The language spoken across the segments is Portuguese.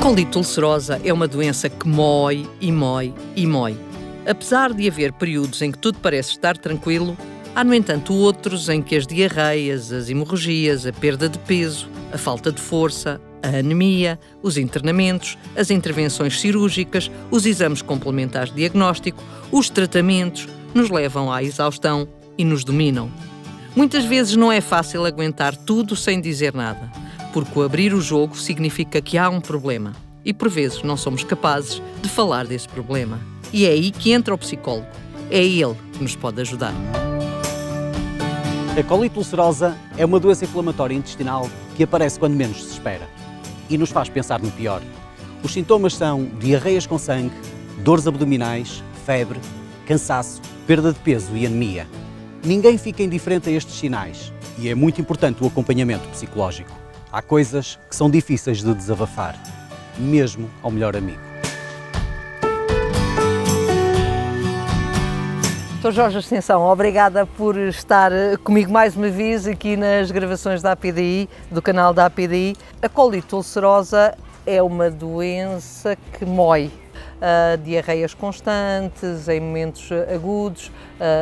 Colite ulcerosa é uma doença que mói e mói e mói. Apesar de haver períodos em que tudo parece estar tranquilo, há, no entanto, outros em que as diarreias, as hemorragias, a perda de peso, a falta de força, a anemia, os internamentos, as intervenções cirúrgicas, os exames complementares de diagnóstico, os tratamentos, nos levam à exaustão e nos dominam. Muitas vezes não é fácil aguentar tudo sem dizer nada, porque o abrir o jogo significa que há um problema e, por vezes, não somos capazes de falar desse problema. E é aí que entra o psicólogo. É ele que nos pode ajudar. A colite ulcerosa é uma doença inflamatória intestinal que aparece quando menos se espera e nos faz pensar no pior. Os sintomas são diarreias com sangue, dores abdominais, febre, cansaço, perda de peso e anemia. Ninguém fica indiferente a estes sinais e é muito importante o acompanhamento psicológico. Há coisas que são difíceis de desabafar, mesmo ao melhor amigo. Sr. Jorge Ascensão, obrigada por estar comigo mais uma vez aqui nas gravações da APDI, do canal da APDI. A colite ulcerosa é uma doença que mói. Diarreias constantes, em momentos agudos,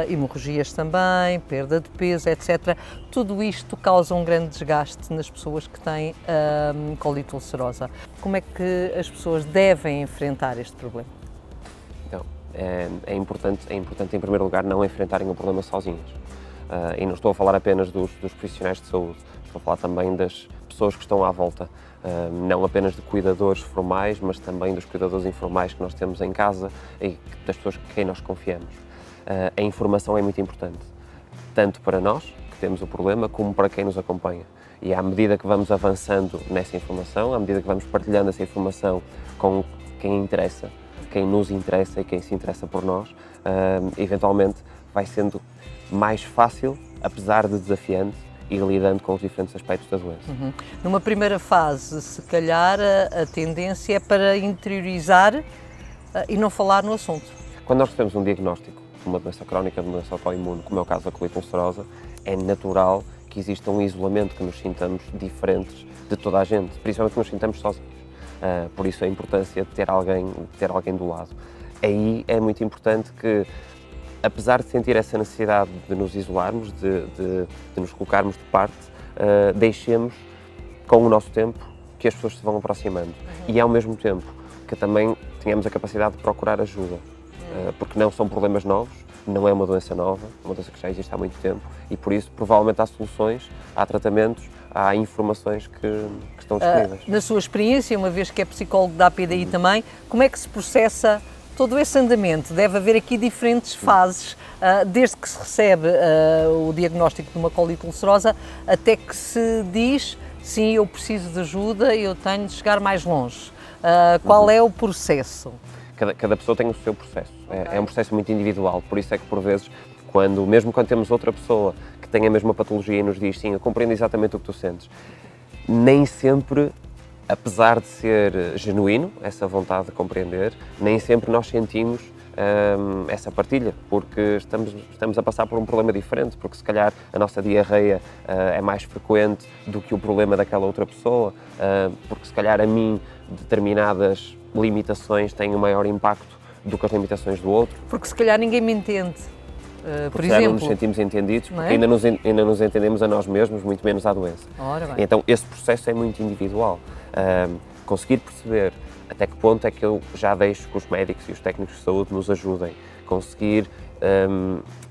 hemorragias também, perda de peso, etc. Tudo isto causa um grande desgaste nas pessoas que têm colite ulcerosa. Como é que as pessoas devem enfrentar este problema? Então, é importante em primeiro lugar não enfrentarem o problema sozinhos. E não estou a falar apenas dos profissionais de saúde, estou a falar também das pessoas que estão à volta. Não apenas de cuidadores formais, mas também dos cuidadores informais que nós temos em casa e das pessoas com quem nós confiamos. A informação é muito importante, tanto para nós, que temos o problema, como para quem nos acompanha. E à medida que vamos avançando nessa informação, à medida que vamos partilhando essa informação com quem interessa, quem nos interessa e quem se interessa por nós, eventualmente vai sendo mais fácil, apesar de desafiante, ir lidando com os diferentes aspectos da doença. Numa primeira fase, se calhar, a tendência é para interiorizar e não falar no assunto. Quando nós recebemos um diagnóstico de uma doença crónica, de uma doença autoimune, como é o caso da colite ulcerosa, é natural que exista um isolamento, que nos sintamos diferentes de toda a gente, principalmente que nos sintamos sozinhos. Por isso a importância de ter alguém do lado. Aí é muito importante que, apesar de sentir essa necessidade de nos isolarmos, de nos colocarmos de parte, deixemos, com o nosso tempo, que as pessoas se vão aproximando. E, ao mesmo tempo, que também tenhamos a capacidade de procurar ajuda, porque não são problemas novos, não é uma doença nova, é uma doença que já existe há muito tempo e, por isso, provavelmente há soluções, há tratamentos, há informações que estão disponíveis. Na sua experiência, uma vez que é psicólogo da APDI também, como é que se processa todo esse andamento? Deve haver aqui diferentes fases, desde que se recebe o diagnóstico de uma colite ulcerosa até que se diz, sim, eu preciso de ajuda, eu tenho de chegar mais longe. Qual é o processo? Cada pessoa tem o seu processo, é um processo muito individual, por isso é que por vezes, mesmo quando temos outra pessoa que tem a mesma patologia e nos diz, sim, eu compreendo exatamente o que tu sentes, nem sempre, apesar de ser genuíno, essa vontade de compreender, nem sempre nós sentimos essa partilha, porque estamos a passar por um problema diferente, porque se calhar a nossa diarreia é mais frequente do que o problema daquela outra pessoa, porque se calhar a mim determinadas limitações têm um maior impacto do que as limitações do outro. Porque se calhar ninguém me entende, por exemplo. Não nos sentimos entendidos, porque ainda nos entendemos a nós mesmos, muito menos à doença. Então esse processo é muito individual. Conseguir perceber até que ponto é que eu já deixo que os médicos e os técnicos de saúde nos ajudem, conseguir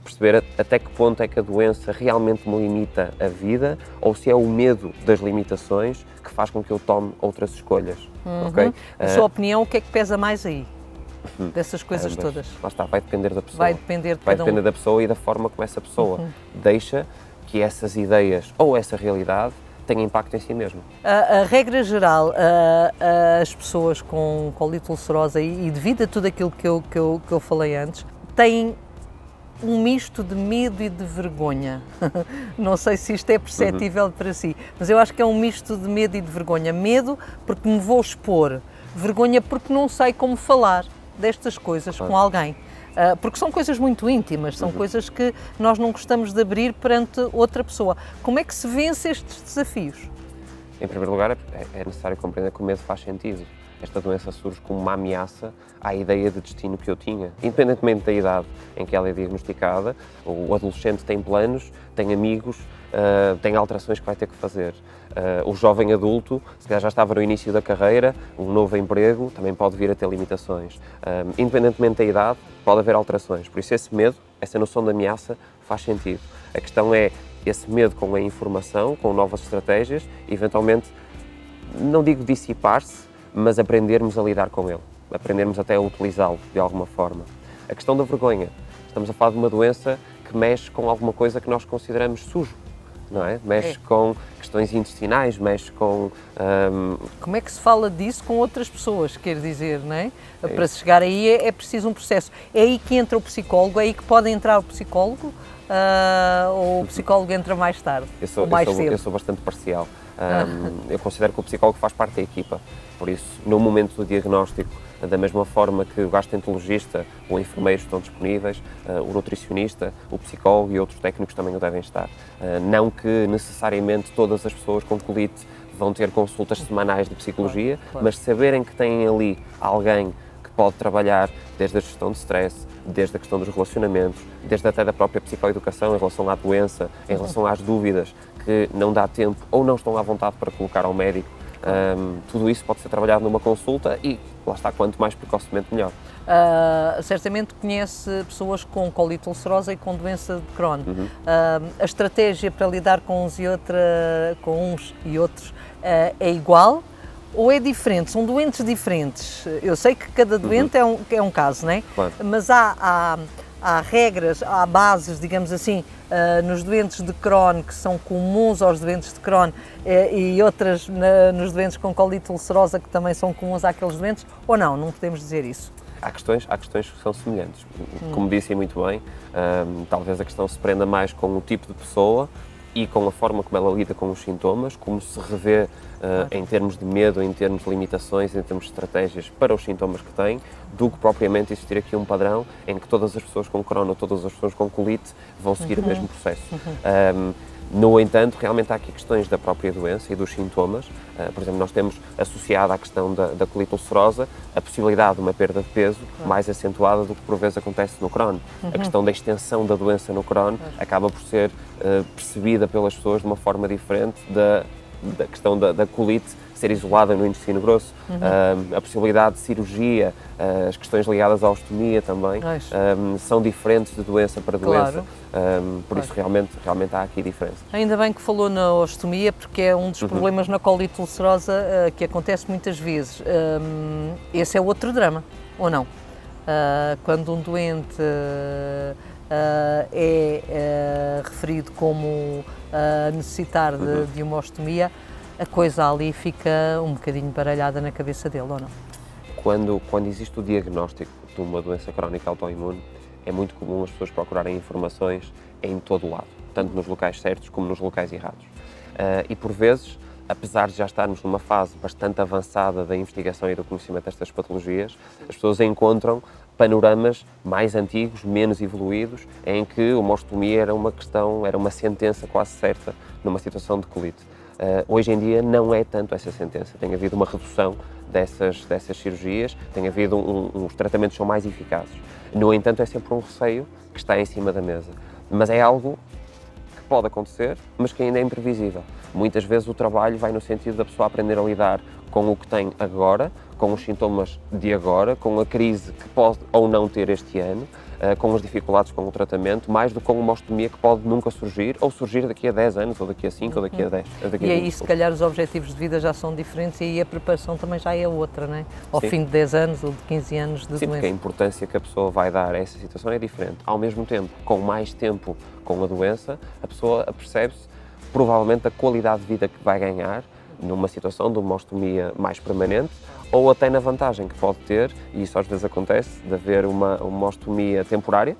perceber até que ponto é que a doença realmente me limita a vida ou se é o medo das limitações que faz com que eu tome outras escolhas. Okay? Na sua opinião, o que é que pesa mais aí? Dessas coisas todas? Lá está, vai depender da pessoa. Vai depender da pessoa e da forma como essa pessoa deixa que essas ideias ou essa realidade tenha impacto em si mesmo. A regra geral, as pessoas com colite ulcerosa e devido a tudo aquilo que eu falei antes, têm um misto de medo e de vergonha. Não sei se isto é perceptível para si, mas eu acho que é um misto de medo e de vergonha. Medo porque me vou expor, vergonha porque não sei como falar destas coisas com alguém. Porque são coisas muito íntimas, são coisas que nós não gostamos de abrir perante outra pessoa. Como é que se vence estes desafios? Em primeiro lugar, é necessário compreender que o medo faz sentido. esta doença surge como uma ameaça à ideia de destino que eu tinha. Independentemente da idade em que ela é diagnosticada, o adolescente tem planos, tem amigos, tem alterações que vai ter que fazer. O jovem adulto, se calhar já estava no início da carreira, um novo emprego, também pode vir a ter limitações. Independentemente da idade, pode haver alterações. Por isso esse medo, essa noção de ameaça faz sentido. A questão é esse medo com a informação, com novas estratégias, eventualmente, não digo dissipar-se, mas aprendermos a lidar com ele, aprendermos até a utilizá-lo de alguma forma. A questão da vergonha, estamos a falar de uma doença que mexe com alguma coisa que nós consideramos sujo, não é? Mexe com questões intestinais, mexe com... Como é que se fala disso com outras pessoas, quer dizer, não é? Para se chegar aí é preciso um processo. É aí que entra o psicólogo, é aí que pode entrar o psicólogo, ou o psicólogo entra mais tarde, ou mais cedo? Eu sou bastante parcial. Eu considero que o psicólogo faz parte da equipa, por isso, no momento do diagnóstico, da mesma forma que o gastroenterologista, o enfermeiro estão disponíveis, o nutricionista, o psicólogo e outros técnicos também o devem estar. Não que necessariamente todas as pessoas com colite vão ter consultas semanais de psicologia, mas saberem que têm ali alguém que pode trabalhar desde a gestão de stress, desde a questão dos relacionamentos, desde até da própria psicoeducação em relação à doença, em relação às dúvidas que não dá tempo ou não estão à vontade para colocar ao médico. Tudo isso pode ser trabalhado numa consulta e, lá está, quanto mais precocemente melhor. Certamente conhece pessoas com colite ulcerosa e com doença de Crohn. A estratégia para lidar com uns e outros é igual ou é diferente? São doentes diferentes? Eu sei que cada doente é um caso, não é? Claro. Mas há regras, há bases, digamos assim, nos doentes de Crohn que são comuns aos doentes de Crohn e outras nos doentes com colite ulcerosa que também são comuns àqueles doentes, ou não? Não podemos dizer isso? Há questões que são semelhantes. Como disse muito bem, talvez a questão se prenda mais com o tipo de pessoa e com a forma como ela lida com os sintomas, como se revê em termos de medo, em termos de limitações, em termos de estratégias para os sintomas que tem, do que propriamente existir aqui um padrão em que todas as pessoas com Crohn ou todas as pessoas com colite vão seguir o mesmo processo. No entanto, realmente há aqui questões da própria doença e dos sintomas. Por exemplo, nós temos associado à questão da colite ulcerosa a possibilidade de uma perda de peso mais acentuada do que por vezes acontece no Crohn. A questão da extensão da doença no Crohn acaba por ser percebida pelas pessoas de uma forma diferente da questão da colite ser isolada no intestino grosso, a possibilidade de cirurgia, as questões ligadas à ostomia também, são diferentes de doença para doença, por isso realmente há aqui diferenças. Ainda bem que falou na ostomia, porque é um dos problemas na colite ulcerosa que acontece muitas vezes. Esse é outro drama, ou não? Quando um doente é referido como necessitar de uma ostomia, a coisa ali fica um bocadinho baralhada na cabeça dele, ou não? Quando existe o diagnóstico de uma doença crónica autoimune, é muito comum as pessoas procurarem informações em todo o lado, tanto nos locais certos como nos locais errados. E por vezes, apesar de já estarmos numa fase bastante avançada da investigação e do conhecimento destas patologias, as pessoas encontram panoramas mais antigos, menos evoluídos, em que uma ostomia era uma sentença quase certa numa situação de colite. Hoje em dia não é tanto essa sentença, tem havido uma redução dessas cirurgias, tem havido os tratamentos são mais eficazes. No entanto, é sempre um receio que está em cima da mesa, mas é algo que pode acontecer, mas que ainda é imprevisível. Muitas vezes o trabalho vai no sentido da pessoa aprender a lidar com o que tem agora, com os sintomas de agora, com a crise que pode ou não ter este ano, com as dificuldades com o tratamento, mais do que com uma ostomia que pode nunca surgir, ou surgir daqui a 10 anos, ou daqui a 5, ou daqui a 10. E aí, se calhar, os objetivos de vida já são diferentes e aí a preparação também já é outra, não é? Ao fim de 10 anos ou de 15 anos de doença. Sim, porque a importância que a pessoa vai dar a essa situação é diferente. Ao mesmo tempo, com mais tempo com a doença, a pessoa apercebe-se, provavelmente, a qualidade de vida que vai ganhar numa situação de uma ostomia mais permanente, ou até na vantagem que pode ter, e isso às vezes acontece, de haver uma ostomia temporária,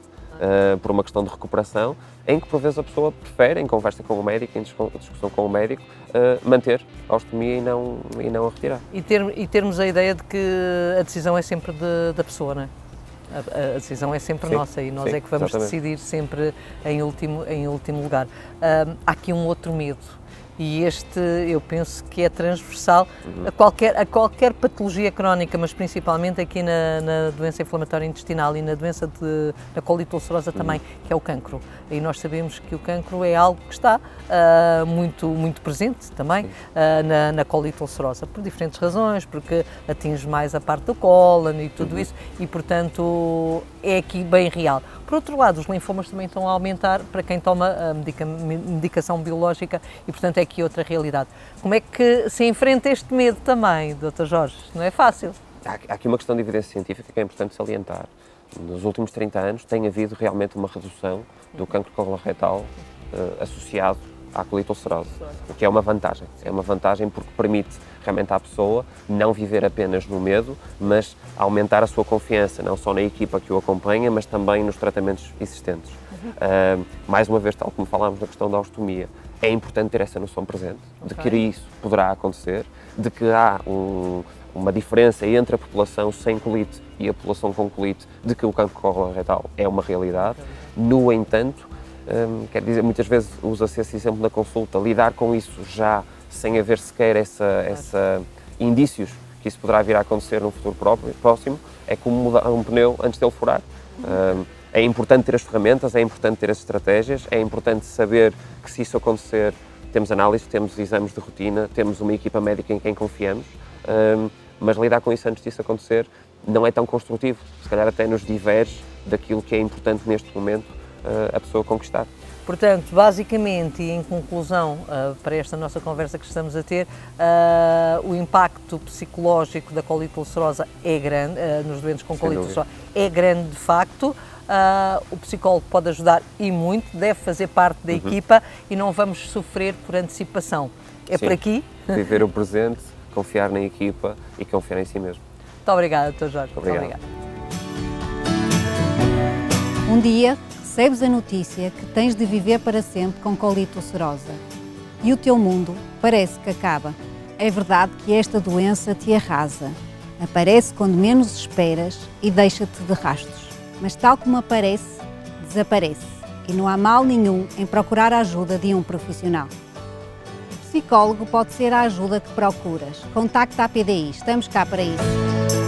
por uma questão de recuperação, em que por vezes a pessoa prefere, em conversa com o médico, em discussão com o médico, manter a ostomia e não a retirar. E termos a ideia de que a decisão é sempre da pessoa, não é? A decisão é sempre nossa e nós é que vamos decidir sempre em último lugar. Há aqui um outro medo, e este eu penso que é transversal a qualquer patologia crónica, mas principalmente aqui na doença inflamatória intestinal e na doença da colite ulcerosa também, que é o cancro. E nós sabemos que o cancro é algo que está muito presente também na colite ulcerosa, por diferentes razões, porque atinge mais a parte do cólon e tudo isso, e portanto é aqui bem real. Por outro lado, os linfomas também estão a aumentar para quem toma a medicação biológica e, portanto, é aqui outra realidade. Como é que se enfrenta este medo também, Dr. Jorge? Não é fácil. Há aqui uma questão de evidência científica que é importante salientar. Nos últimos 30 anos tem havido realmente uma redução do cancro coloretal associado à colite ulcerosa, o que é uma vantagem. É uma vantagem porque permite realmente à pessoa não viver apenas no medo, mas aumentar a sua confiança, não só na equipa que o acompanha, mas também nos tratamentos existentes. Mais uma vez, tal como falámos na questão da ostomia, é importante ter essa noção presente, de que isso poderá acontecer, de que há uma diferença entre a população sem colite e a população com colite, de que o cancro coloretal é uma realidade. No entanto, quer dizer, muitas vezes usa-se esse exemplo na consulta, lidar com isso já sem haver sequer indícios que isso poderá vir a acontecer num futuro próximo, é como mudar um pneu antes de ele furar. É importante ter as ferramentas, é importante ter as estratégias, é importante saber que se isso acontecer, temos análises, temos exames de rotina, temos uma equipa médica em quem confiamos, mas lidar com isso antes disso acontecer não é tão construtivo, se calhar até nos diverge daquilo que é importante neste momento a pessoa conquistar. Portanto, basicamente e em conclusão para esta nossa conversa que estamos a ter, o impacto psicológico da colite ulcerosa é grande, nos doentes com colite ulcerosa é grande de facto. O psicólogo pode ajudar e muito, deve fazer parte da equipa e não vamos sofrer por antecipação. É por aqui? Viver o presente, confiar na equipa e confiar em si mesmo. Muito obrigada, Dr. Jorge. Obrigado. Um dia recebes a notícia que tens de viver para sempre com colite ulcerosa e o teu mundo parece que acaba. É verdade que esta doença te arrasa, aparece quando menos esperas e deixa-te de rastros. Mas tal como aparece, desaparece e não há mal nenhum em procurar a ajuda de um profissional. O psicólogo pode ser a ajuda que procuras. Contacta a PDI, estamos cá para isso.